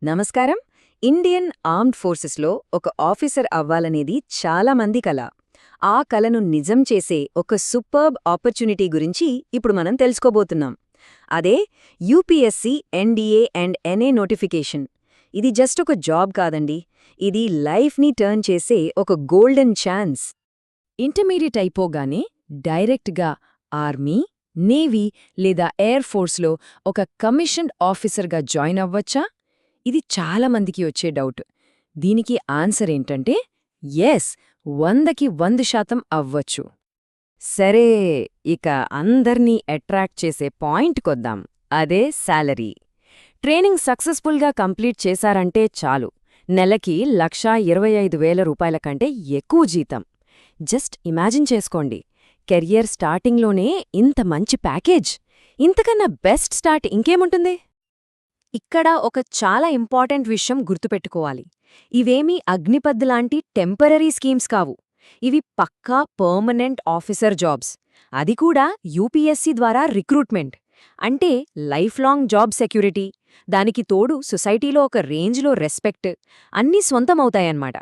నమస్కారం. Indian armed ఫోర్సెస్లో ఒక officer అవ్వాలనేది చాలా మంది కల. ఆ కలను నిజం చేసే ఒక సూపర్బ్ ఆపర్చునిటీ గురించి ఇప్పుడు మనం తెలుసుకోబోతున్నాం. అదే యూపీఎస్సీ ఎన్డీఏ అండ్ ఎన్ఏ నోటిఫికేషన్. ఇది జస్ట్ ఒక జాబ్ కాదండి, ఇది లైఫ్ని టర్న్ చేసే ఒక గోల్డెన్ ఛాన్స్. ఇంటర్మీడియట్ అయిపోగానే డైరెక్ట్గా ఆర్మీ, నేవీ లేదా ఎయిర్ ఫోర్స్లో ఒక కమిషన్డ్ ఆఫీసర్గా జాయిన్ అవ్వచ్చా? ఇది చాలా మందికి వచ్చే డౌట్. దీనికి ఆన్సర్ ఏంటంటే ఎస్, 100కి 100% అవ్వచ్చు. సరే, ఇక అందర్నీ అట్రాక్ట్ చేసే పాయింట్కొద్దాం. అదే శాలరీ. ట్రైనింగ్ సక్సెస్ఫుల్గా కంప్లీట్ చేశారంటే చాలు, నెలకి 1,25,000 రూపాయల కంటే ఎక్కువ జీతం. జస్ట్ ఇమాజిన్ చేసుకోండి, కెరియర్ స్టార్టింగ్లోనే ఇంత మంచి ప్యాకేజ్. ఇంతకన్నా బెస్ట్ స్టార్ట్ ఇంకేముంటుంది? ఇక్కడ ఒక చాలా ఇంపార్టెంట్ విషయం గుర్తుపెట్టుకోవాలి. ఇవేమీ అగ్నిపథ్ లాంటి టెంపరరీ స్కీమ్స్ కావు. ఇవి పక్కా పర్మనెంట్ ఆఫీసర్ జాబ్స్. అది కూడా యూపీఎస్సీ ద్వారా రిక్రూట్మెంట్. అంటే లైఫ్ లాంగ్ జాబ్ సెక్యూరిటీ, దానికి తోడు సొసైటీలో ఒక రేంజ్లో రెస్పెక్ట్, అన్నీ సొంతమవుతాయన్నమాట.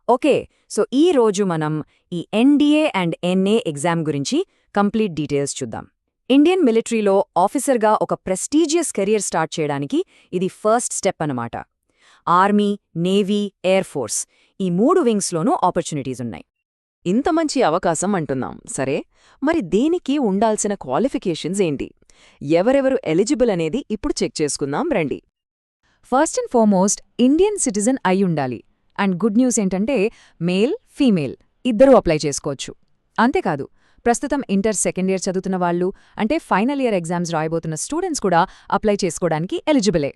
ఓకే, సో ఈ రోజు మనం ఈ ఎన్డీఏ అండ్ ఎన్ఏ ఎగ్జామ్ గురించి కంప్లీట్ డీటెయిల్స్ చూద్దాం. ఇండియన్ మిలిటరీలో ఆఫీసర్గా ఒక ప్రెస్టీజియస్ కెరియర్ స్టార్ట్ చేయడానికి ఇది ఫస్ట్ స్టెప్ అన్నమాట. ఆర్మీ, నేవీ, ఎయిర్ ఫోర్స్ ఈ 3 వింగ్స్లోనూ ఆపర్చునిటీస్ ఉన్నాయి. ఇంత మంచి అవకాశం అంటున్నాం సరే, మరి దీనికి ఉండాల్సిన క్వాలిఫికేషన్స్ ఏంటి? ఎవరెవరు ఎలిజిబుల్ అనేది ఇప్పుడు చెక్ చేసుకుందాం రండి. First and foremost Indian citizen అయి ఉండాలి. అండ్ గుడ్ న్యూస్ ఏంటంటే మేల్, ఫీమేల్ ఇద్దరూ అప్లై చేసుకోవచ్చు. అంతేకాదు, ప్రస్తుతం ఇంటర్ సెకండ్ ఇయర్ చదువుతున్న వాళ్ళు, అంటే ఫైనల్ ఇయర్ ఎగ్జామ్స్ రాయబోతున్న స్టూడెంట్స్ కూడా అప్లై చేసుకోవడానికి ఎలిజిబులే.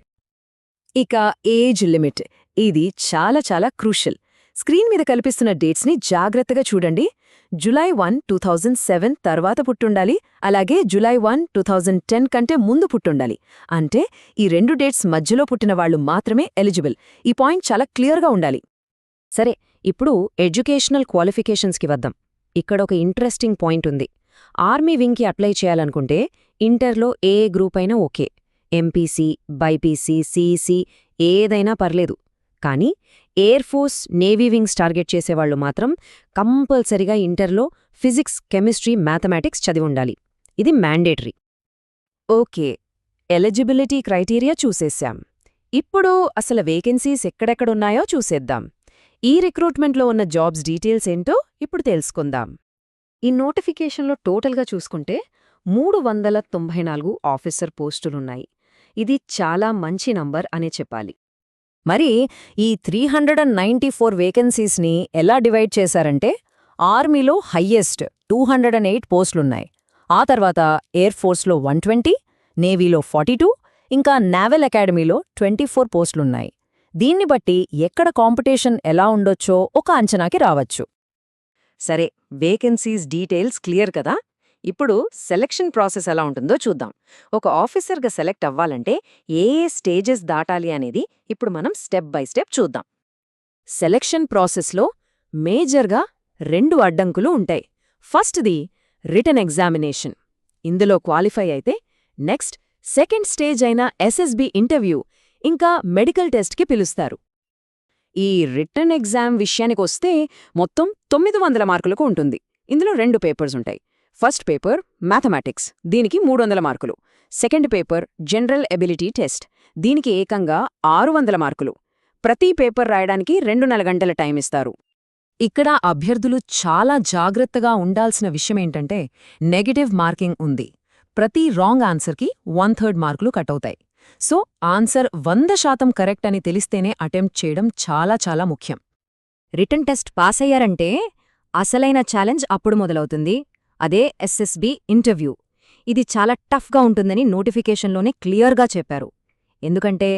ఇక ఏజ్ లిమిట్, ఇది చాలా చాలా క్రూషల్. స్క్రీన్ మీద కల్పిస్తున్న డేట్స్ని జాగ్రత్తగా చూడండి. జులై 1, 2007 తర్వాత పుట్టుండాలి, అలాగే జులై 1, 2010 కంటే ముందు పుట్టుండాలి. అంటే ఈ 2 డేట్స్ మధ్యలో పుట్టిన వాళ్లు మాత్రమే ఎలిజిబుల్. ఈ పాయింట్ చాలా క్లియర్గా ఉండాలి. సరే, ఇప్పుడు ఎడ్యుకేషనల్ క్వాలిఫికేషన్స్కి వద్దాం. ఇక్కడ ఒక ఇంట్రెస్టింగ్ పాయింట్ ఉంది. ఆర్మీ వింగ్కి అప్లై చేయాలనుకుంటే ఇంటర్లో ఏ గ్రూప్ అయినా ఓకే, ఎంపీసీ, బైపీసీ, సీఈసీ ఏదైనా పర్లేదు. కానీ air force, navy wings target చేసేవాళ్లు మాత్రం కంపల్సరిగా ఇంటర్లో ఫిజిక్స్, కెమిస్ట్రీ, మ్యాథమెటిక్స్ చదివి ఉండాలి. ఇది మ్యాండేటరీ. ఓకే, ఎలిజిబిలిటీ క్రైటీరియా చూసేశాం. ఇప్పుడు అసలు వేకెన్సీస్ ఎక్కడెక్కడున్నాయో చూసేద్దాం. ఈ రిక్రూట్మెంట్లో ఉన్న జాబ్స్ డీటెయిల్స్ ఏంటో ఇప్పుడు తెలుసుకుందాం. ఈ నోటిఫికేషన్లో టోటల్గా చూసుకుంటే 394 ఆఫీసర్ పోస్టులున్నాయి. ఇది చాలా మంచి నంబర్ అనే చెప్పాలి. మరి ఈ 394 వేకెన్సీస్ని ఎలా డివైడ్ చేశారంటే, ఆర్మీలో హయ్యెస్ట్ 208 పోస్టులున్నాయి. ఆ తర్వాత ఎయిర్ ఫోర్స్లో 120, నేవీలో 42, ఇంకా నావల్ అకాడమీలో 24 పోస్టులున్నాయి. దీన్ని బట్టి ఎక్కడ కాంపిటీషన్ ఎలా ఉండొచ్చో ఒక అంచనాకి రావచ్చు. సరే, వేకెన్సీస్ డీటెయిల్స్ క్లియర్ కదా. ఇప్పుడు సెలక్షన్ ప్రాసెస్ ఎలా ఉంటుందో చూద్దాం. ఒక ఆఫీసర్గా సెలెక్ట్ అవ్వాలంటే ఏ స్టేజెస్ దాటాలి అనేది ఇప్పుడు మనం స్టెప్ బై స్టెప్ చూద్దాం. సెలక్షన్ ప్రాసెస్లో మేజర్గా 2 అడ్డంకులు ఉంటాయి. ఫస్ట్ది రిటన్ ఎగ్జామినేషన్. ఇందులో క్వాలిఫై అయితే నెక్స్ట్ సెకండ్ స్టేజ్ అయిన ఎస్ఎస్బి ఇంటర్వ్యూ ఇంకా మెడికల్ టెస్ట్కి పిలుస్తారు. ఈ రిటన్ ఎగ్జామ్ విషయానికొస్తే మొత్తం 900 మార్కులకు ఉంటుంది. ఇందులో 2 పేపర్స్ ఉంటాయి. ఫస్ట్ పేపర్ మ్యాథమెటిక్స్, దీనికి 300 మార్కులు. Second paper general ability test, దీనికి ఏకంగా 600 మార్కులు. ప్రతి పేపర్ రాయడానికి 2.5 గంటల టైం ఇస్తారు. ఇక్కడ అభ్యర్థులు చాలా జాగ్రత్తగా ఉండాల్సిన విషయమేంటంటే నెగటివ్ మార్కింగ్ ఉంది. ప్రతి రాంగ్ ఆన్సర్కి 1/3 మార్కులు కటవుతాయి. సో ఆన్సర్ 100% కరెక్ట్ అని తెలిస్తేనే అటెంప్ట్ చేయడం చాలా చాలా ముఖ్యం. రిటన్ టెస్ట్ పాస్ అయ్యారంటే అసలైన ఛాలెంజ్ అప్పుడు మొదలవుతుంది. అదే ఎస్ఎస్బి ఇంటర్వ్యూ. ఇది చాలా టఫ్గా ఉంటుందని నోటిఫికేషన్లోనే క్లియర్గా చెప్పారు. ఎందుకంటే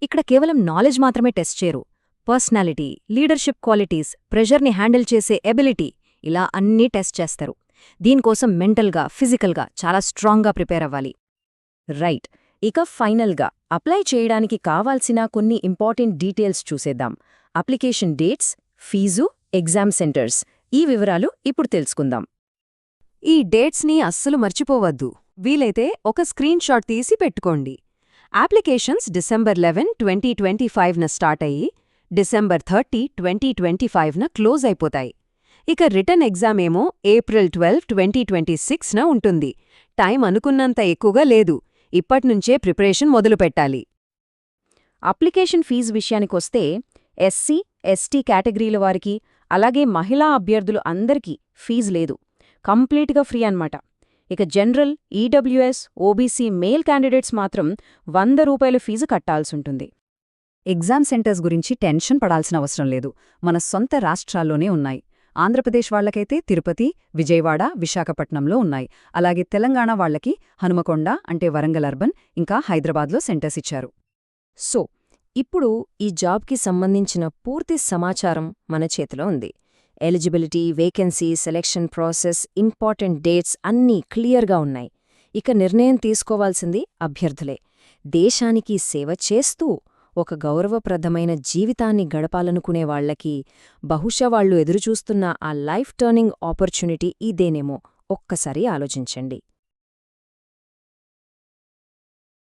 ఇక్కడ కేవలం నాలెడ్జ్ మాత్రమే టెస్ట్ చేయరు. పర్సనాలిటీ, లీడర్షిప్ క్వాలిటీస్, ప్రెషర్ని హ్యాండిల్ చేసే ఎబిలిటీ, ఇలా అన్నీ టెస్ట్ చేస్తారు. దీనికోసం మెంటల్గా, ఫిజికల్గా చాలా స్ట్రాంగ్గా ప్రిపేర్ అవ్వాలి. రైట్, ఇక ఫైనల్గా అప్లై చేయడానికి కావాల్సిన కొన్ని ఇంపార్టెంట్ డీటెయిల్స్ చూసేద్దాం. Application dates, fee, exam centres, ఈ వివరాలు ఇప్పుడు తెలుసుకుందాం. ఈ డేట్స్ని అస్సలు మర్చిపోవద్దు. వీలైతే ఒక స్క్రీన్ షాట్ తీసి పెట్టుకోండి. అప్లికేషన్స్ డిసెంబర్ 11, 2025న స్టార్ట్ అయ్యి డిసెంబర్ 30, 2025న క్లోజ్ అయిపోతాయి. ఇక రిటర్న్ ఎగ్జామ్ ఏమో ఏప్రిల్ 12, 2026న ఉంటుంది. టైం అనుకున్నంత ఎక్కువగా లేదు. ఇప్పట్నుంచే ప్రిపరేషన్ మొదలుపెట్టాలి. అప్లికేషన్ ఫీజు విషయానికొస్తే ఎస్సీ, ఎస్టీ కేటగిరీల వారికి, అలాగే మహిళా అభ్యర్థులు అందరికీ ఫీజు లేదు. కంప్లీట్గా ఫ్రీ అన్నమాట. ఇక general, EWS, OBC male candidates మాత్రం ₹100 ఫీజు కట్టాల్సుంటుంది. ఎగ్జామ్ సెంటర్స్ గురించి టెన్షన్ పడాల్సిన అవసరం లేదు. మన సొంత రాష్ట్రాల్లోనే ఉన్నాయి. ఆంధ్రప్రదేశ్ వాళ్లకైతే తిరుపతి, విజయవాడ, విశాఖపట్నంలో ఉన్నాయి. అలాగే తెలంగాణ వాళ్లకి హనుమకొండ అంటే వరంగల్ అర్బన్, ఇంకా హైదరాబాద్లో సెంటర్స్ ఇచ్చారు. సో ఇప్పుడు ఈ జాబ్కి సంబంధించిన పూర్తి సమాచారం మన చేతిలో ఉంది. Eligibility, vacancy, selection process, important dates అన్నీ క్లియర్గా ఉన్నాయి. ఇక నిర్ణయం తీసుకోవాల్సింది అభ్యర్థులే. దేశానికి సేవ చేస్తూ ఒక గౌరవప్రదమైన జీవితాన్ని గడపాలనుకునే వాళ్లకి బహుశా వాళ్లు ఎదురుచూస్తున్న ఆ లైఫ్ టర్నింగ్ ఆపర్చునిటీ ఇదేనేమో ఒక్కసారి ఆలోచించండి.